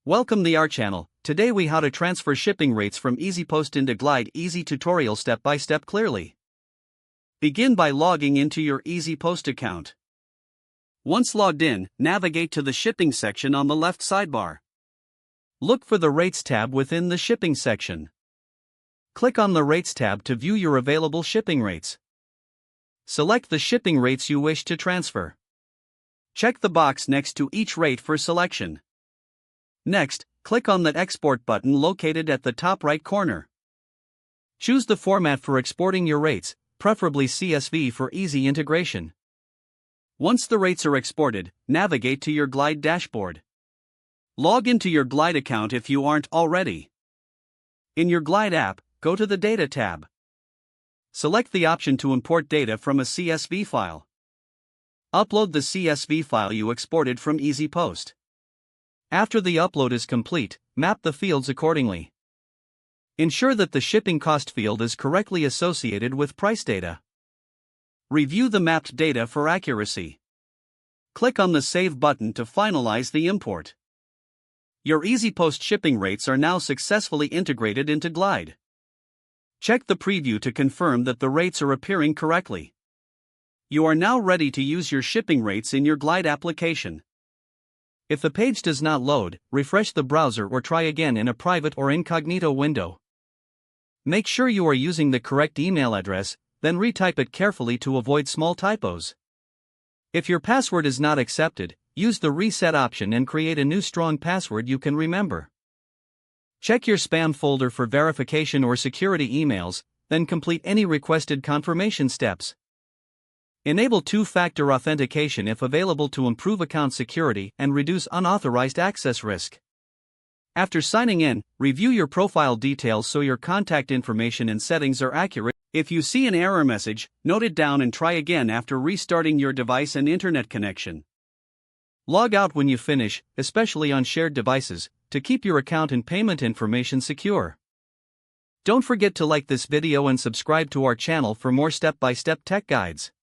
Welcome to our channel. Today we how to transfer shipping rates from EasyPost into Glide. Easy tutorial step by step clearly. Begin by logging into your EasyPost account. Once logged in, navigate to the shipping section on the left sidebar. Look for the Rates tab within the shipping section. Click on the Rates tab to view your available shipping rates. Select the shipping rates you wish to transfer. Check the box next to each rate for selection. Next, click on the Export button located at the top right corner. Choose the format for exporting your rates, preferably CSV for easy integration. Once the rates are exported, navigate to your Glide dashboard. Log into your Glide account if you aren't already. In your Glide app, go to the Data tab. Select the option to import data from a CSV file. Upload the CSV file you exported from EasyPost. After the upload is complete, map the fields accordingly. Ensure that the shipping cost field is correctly associated with price data. Review the mapped data for accuracy. Click on the Save button to finalize the import. Your EasyPost shipping rates are now successfully integrated into Glide. Check the preview to confirm that the rates are appearing correctly. You are now ready to use your shipping rates in your Glide application. If the page does not load, refresh the browser or try again in a private or incognito window. Make sure you are using the correct email address, then retype it carefully to avoid small typos. If your password is not accepted, use the reset option and create a new strong password you can remember. Check your spam folder for verification or security emails, then complete any requested confirmation steps. Enable two-factor authentication if available to improve account security and reduce unauthorized access risk. After signing in, review your profile details so your contact information and settings are accurate. If you see an error message, note it down and try again after restarting your device and internet connection. Log out when you finish, especially on shared devices, to keep your account and payment information secure. Don't forget to like this video and subscribe to our channel for more step-by-step tech guides.